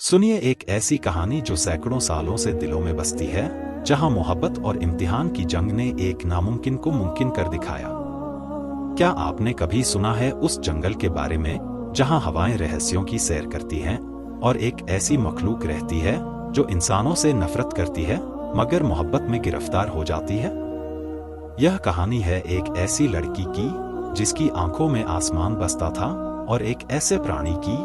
सुनिए एक ऐसी कहानी जो सैकड़ों सालों से दिलों में बसती है, जहां मोहब्बत और इम्तिहान की जंग ने एक नामुमकिन को मुमकिन कर दिखाया। क्या आपने कभी सुना है उस जंगल के बारे में जहां हवाएं रहस्यों की सैर करती हैं और एक ऐसी मखलूक रहती है जो इंसानों से नफरत करती है मगर मोहब्बत में गिरफ्तार हो जाती है? यह कहानी है एक ऐसी लड़की की जिसकी आंखों में आसमान बसता था और एक ऐसे प्राणी की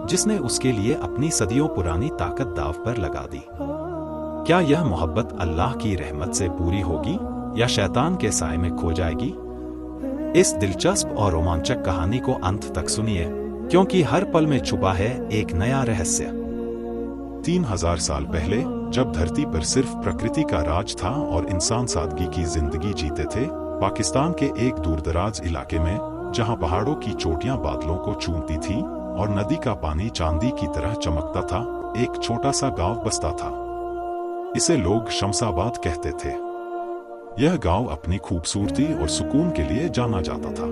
जिसने उसके लिए अपनी सदियों पुरानी ताकत दाव पर लगा दी। क्या यह मोहब्बत अल्लाह की रहमत से पूरी होगी या शैतान के साए में खो जाएगी? इस दिलचस्प और रोमांचक कहानी को अंत तक सुनिए, क्योंकि हर पल में छुपा है एक नया रहस्य। 3000 साल पहले जब धरती पर सिर्फ प्रकृति का राज था और इंसान सादगी की जिंदगी जीते थे, पाकिस्तान के एक दूरदराज इलाके में, जहां पहाड़ों की चोटियां बादलों को चूमती थीं और नदी का पानी चांदी की तरह चमकता था, एक छोटा सा गांव बसता था। इसे लोग शमसाबाद कहते थे। यह गांव अपनी खूबसूरती और सुकून के लिए जाना जाता था,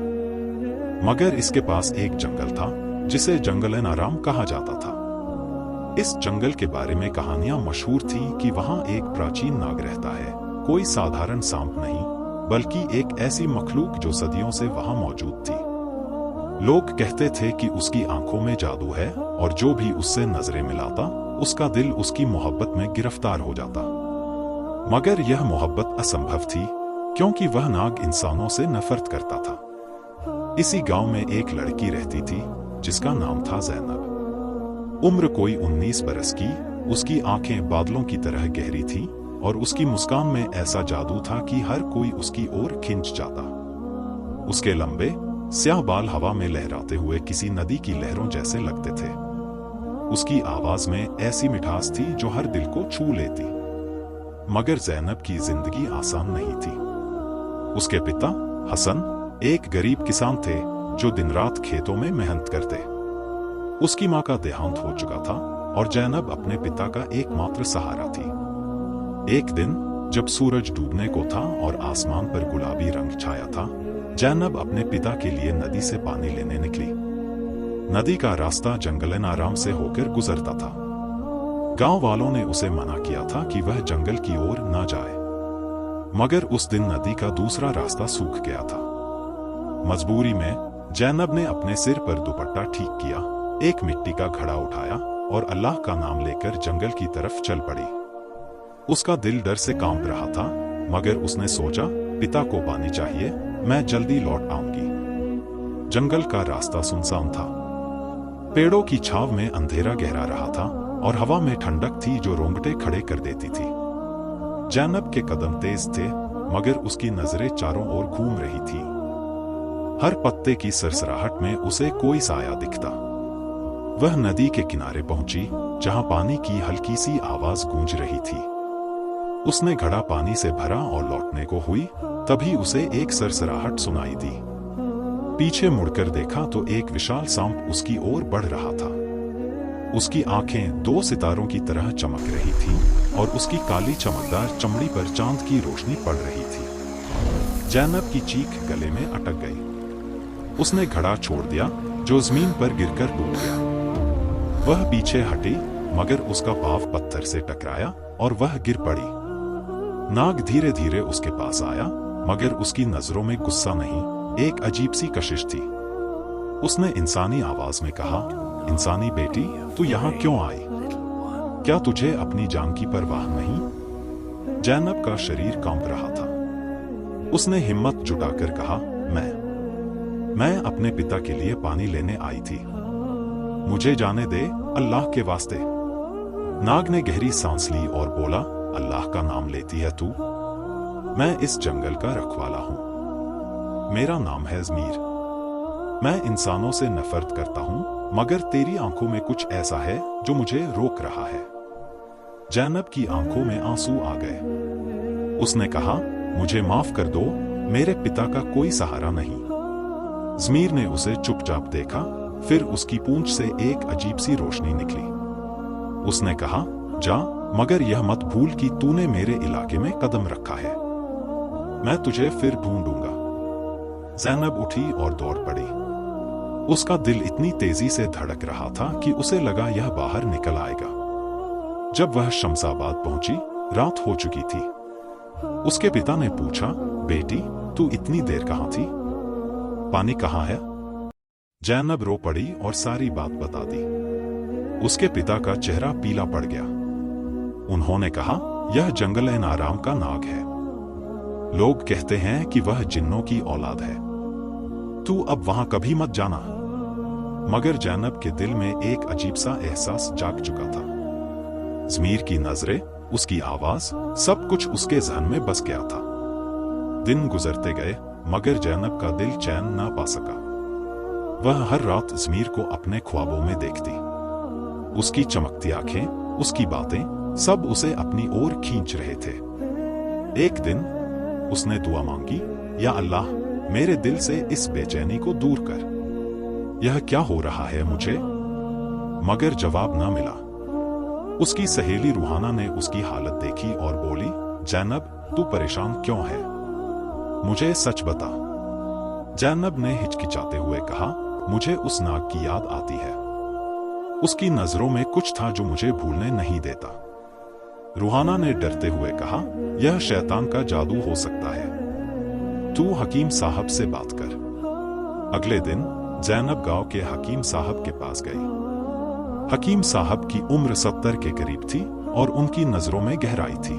मगर इसके पास एक जंगल था जिसे जंगल-ए-नाराम कहा जाता था। इस जंगल के बारे में कहानियां मशहूर थीं कि वहां एक प्राचीन नाग रहता है, कोई साधारण सांप नहीं, बल्कि एक ऐसी मखलूक जो सदियों से वहां मौजूद थी। लोग कहते थे कि उसकी आंखों में जादू है और जो भी उससे नजरें मिलाता, उसका दिल उसकी मोहब्बत में गिरफ्तार हो जाता। मगर यह मोहब्बत असंभव थी, क्योंकि वह नाग इंसानों से नफरत करता था। इसी गांव में एक लड़की रहती थी जिसका नाम था ज़ैनब। उम्र कोई 19 बरस की, उसकी आंखें बादलों की तरह गहरी थीं और उसकी मुस्कान में ऐसा जादू था कि हर कोई उसकी ओर खिंच जाता। उसके लंबे स्याह बाल हवा में लहराते हुए किसी नदी की लहरों जैसे लगते थे। उसकी आवाज में ऐसी मिठास थी जो हर दिल को छू लेती। मगर ज़ैनब की जिंदगी आसान नहीं थी। उसके पिता हसन एक गरीब किसान थे जो दिन रात खेतों में मेहनत करते। उसकी मां का देहांत हो चुका था और ज़ैनब अपने पिता का एकमात्र सहारा थी। एक दिन जब सूरज डूबने को था और आसमान पर गुलाबी रंग छाया था, ज़ैनब अपने पिता के लिए नदी से पानी लेने निकली। नदी का रास्ता जंगल-ए-नाराम से होकर गुजरता था। गांव वालों ने उसे मना किया था कि वह जंगल की ओर न जाए, मगर उस दिन नदी का दूसरा रास्ता सूख गया था। मजबूरी में ज़ैनब ने अपने सिर पर दुपट्टा ठीक किया, एक मिट्टी का घड़ा उठाया और अल्लाह का नाम लेकर जंगल की तरफ चल पड़ी। उसका दिल डर से कांप रहा था, मगर उसने सोचा, पिता को पानी चाहिए, मैं जल्दी लौट आऊंगी। जंगल का रास्ता सुनसान था। पेड़ों की छाव में अंधेरा गहरा रहा था और हवा में ठंडक थी जो रोंगटे खड़े कर देती थी। ज़ैनब के कदम तेज थे, मगर उसकी नजरें चारों ओर घूम रही थी। हर पत्ते की सरसराहट में उसे कोई साया दिखता। वह नदी के किनारे पहुंची, जहां पानी की हल्की सी आवाज गूंज रही थी। उसने घड़ा पानी से भरा और लौटने को हुई, तभी उसे एक सरसराहट सुनाई दी। पीछे मुड़कर देखा तो एक विशाल सांप उसकी ओर बढ़ रहा था। उसकी आंखें 2 सितारों की तरह चमक रही थीं और उसकी काली चमकदार चमड़ी पर चांद की रोशनी पड़ रही थी। ज़ैनब की चीख गले में अटक गई। उसने घड़ा छोड़ दिया, जो जमीन पर गिरकर टूट गया। वह पीछे हटी, मगर उसका पांव पत्थर से टकराया और वह गिर पड़ी। नाग धीरे धीरे उसके पास आया, मगर उसकी नजरों में गुस्सा नहीं, एक अजीब सी कशिश थी। उसने इंसानी आवाज में कहा, इंसानी बेटी, तू यहाँ क्यों आई? क्या तुझे अपनी जान की परवाह नहीं? ज़ैनब का शरीर कांप रहा था। उसने हिम्मत जुटाकर कहा, मैं अपने पिता के लिए पानी लेने आई थी। मुझे जाने दे, अल्लाह के वास्ते। नाग ने गहरी सांस ली और बोला, अल्लाह का नाम लेती है तू? मैं इस जंगल का रखवाला हूं। मेरा नाम है ज़मीर। मैं इंसानों से नफरत करता हूं, मगर तेरी आंखों में कुछ ऐसा है जो मुझे रोक रहा है। ज़ैनब की आंखों में आंसू आ गए। उसने कहा, मुझे माफ कर दो, मेरे पिता का कोई सहारा नहीं। ज़मीर ने उसे चुपचाप देखा, फिर उसकी पूंछ से एक अजीब सी रोशनी निकली। उसने कहा, जा, मगर यह मत भूल कि तूने मेरे इलाके में कदम रखा है। मैं तुझे फिर ढूंढूंगा। ज़ैनब उठी और दौड़ पड़ी। उसका दिल इतनी तेजी से धड़क रहा था कि उसे लगा यह बाहर निकल आएगा। जब वह शमशाबाद पहुंची, रात हो चुकी थी। उसके पिता ने पूछा, बेटी, तू इतनी देर कहाँ थी? पानी कहाँ है? जैनब रो पड़ी और सारी बात बता दी। उसके पिता का चेहरा पीला पड़ गया। उन्होंने कहा, यह जंगल-ए-नाराम का नाग है। लोग कहते हैं कि वह जिन्नों की औलाद है। तू अब वहां कभी मत जाना। मगर जैनब के दिल में एक अजीब सा एहसास जाग चुका था। ज़मीर की नजरें, उसकी आवाज, सब कुछ उसके ज़हन में बस गया था। दिन गुजरते गए, मगर जैनब का दिल चैन ना पा सका। वह हर रात ज़मीर को अपने ख्वाबों में देखती। उसकी चमकती आंखें, उसकी बातें, सब उसे अपनी ओर खींच रहे थे। एक दिन उसने दुआ मांगी, या अल्लाह, मेरे दिल से इस बेचैनी को दूर कर। यह क्या हो रहा है मुझे? मगर जवाब ना मिला। उसकी सहेली रूहाना ने उसकी हालत देखी और बोली, जैनब, तू परेशान क्यों है? मुझे सच बता। जैनब ने हिचकिचाते हुए कहा, मुझे उस नाग की याद आती है। उसकी नजरों में कुछ था जो मुझे भूलने नहीं देता। रूहाना ने डरते हुए कहा, यह शैतान का जादू हो सकता है। तू हकीम साहब से बात कर। अगले दिन जैनब गांव के हकीम साहब के पास गई। हकीम साहब की उम्र 70 के करीब थी और उनकी नजरों में गहराई थी।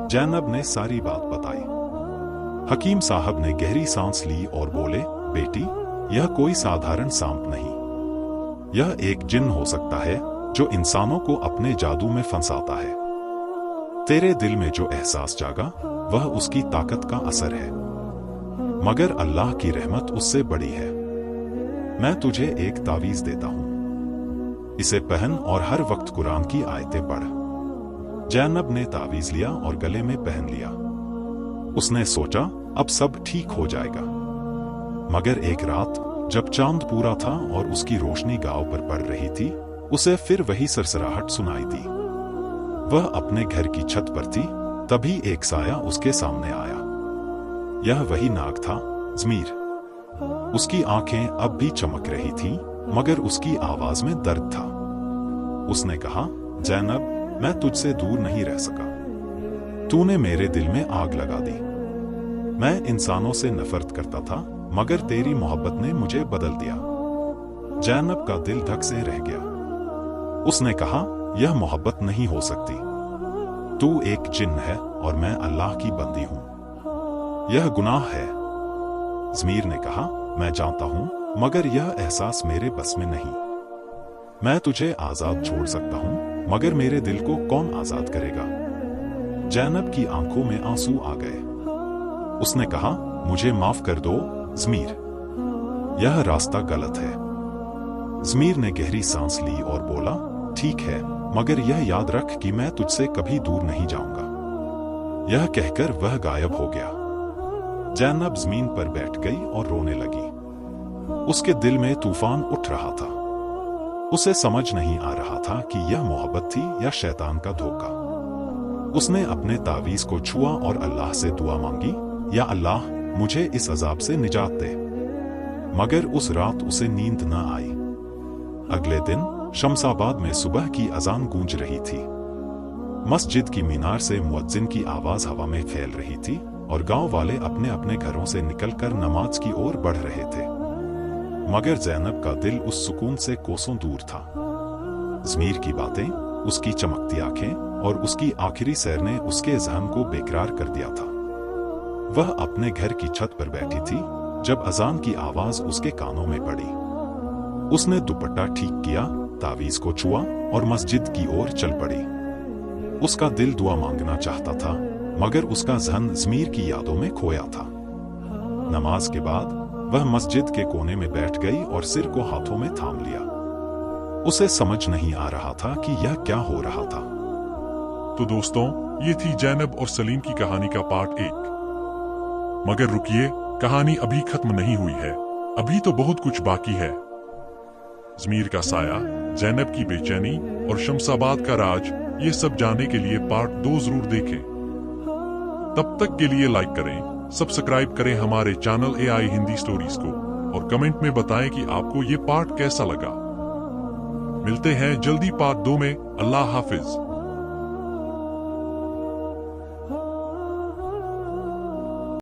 जैनब ने सारी बात बताई। हकीम साहब ने गहरी सांस ली और बोले, बेटी, यह कोई साधारण सांप नहीं। यह एक जिन्न हो सकता है जो इंसानों को अपने जादू में फंसाता है। तेरे दिल में जो एहसास जागा, वह उसकी ताकत का असर है। मगर अल्लाह की रहमत उससे बड़ी है। मैं तुझे एक तावीज देता हूं। इसे पहन और हर वक्त कुरान की आयतें पढ़। जैनब ने तावीज लिया और गले में पहन लिया। उसने सोचा, अब सब ठीक हो जाएगा। मगर एक रात जब चांद पूरा था और उसकी रोशनी गांव पर पड़ रही थी, उसे फिर वही सरसराहट सुनाई दी। वह अपने घर की छत पर थी, तभी एक साया उसके सामने आया। यह वही नाग था, ज़मीर। उसकी आंखें अब भी चमक रही थीं, मगर उसकी आवाज में दर्द था। उसने कहा, जैनब, मैं तुझसे दूर नहीं रह सका। तूने मेरे दिल में आग लगा दी। मैं इंसानों से नफरत करता था, मगर तेरी मोहब्बत ने मुझे बदल दिया। जैनब का दिल धक से रह गया। उसने कहा, यह मोहब्बत नहीं हो सकती। तू एक जिन्न है और मैं अल्लाह की बंदी हूं। यह गुनाह है। ज़मीर ने कहा, मैं जानता हूं, मगर यह एहसास मेरे बस में नहीं। मैं तुझे आजाद छोड़ सकता हूं, मगर मेरे दिल को कौन आजाद करेगा? जैनब की आंखों में आंसू आ गए। उसने कहा, मुझे माफ कर दो ज़मीर। यह रास्ता गलत है। ज़मीर ने गहरी सांस ली और बोला, ठीक है, मगर यह याद रख कि मैं तुझसे कभी दूर नहीं जाऊंगा। यह कहकर वह गायब हो गया। जैनब जमीन पर बैठ गई और रोने लगी। उसके दिल में तूफान उठ रहा था। उसे समझ नहीं आ रहा था कि यह मोहब्बत थी या शैतान का धोखा। उसने अपने तावीज को छुआ और अल्लाह से दुआ मांगी, या अल्लाह, मुझे इस अजाब से निजात दे। मगर उस रात उसे नींद न आई। अगले दिन शमशाबाद में सुबह की अजान गूंज रही थी। मस्जिद की मीनार से मुअज्जिन की आवाज हवा में फैल रही थी और गांव वाले अपने अपने घरों से निकलकर नमाज की ओर बढ़ रहे थे। मगर ज़ैनब का दिल उस सुकून से कोसों दूर था। ज़मीर की बातें, उसकी चमकती आंखें और उसकी आखिरी सैर ने उसके ज़हन को बेकरार कर दिया था। वह अपने घर की छत पर बैठी थी जब अजान की आवाज उसके कानों में पड़ी। उसने दुपट्टा ठीक किया, तावीज को छुआ और मस्जिद की ओर चल पड़ी। उसका दिल दुआ मांगना चाहता था, मगर उसका ज़हन ज़मीर की यादों में खोया था। नमाज के बाद वह मस्जिद के कोने में बैठ गई और सिर को हाथों में थाम लिया। उसे समझ नहीं आ रहा था कि यह क्या हो रहा था। तो दोस्तों, ये थी जैनब और सलीम की कहानी का पार्ट 1। मगर रुकिए, कहानी अभी खत्म नहीं हुई है। अभी तो बहुत कुछ बाकी है। ज़मीर का साया, जैनब की बेचैनी और शमशाबाद का राज, ये सब जानने के लिए पार्ट 2 जरूर देखें। तब तक के लिए लाइक करें, सब्सक्राइब करें हमारे चैनल AI हिंदी स्टोरीज को और कमेंट में बताएं कि आपको ये पार्ट कैसा लगा। मिलते हैं जल्दी पार्ट 2 में। अल्लाह हाफिज।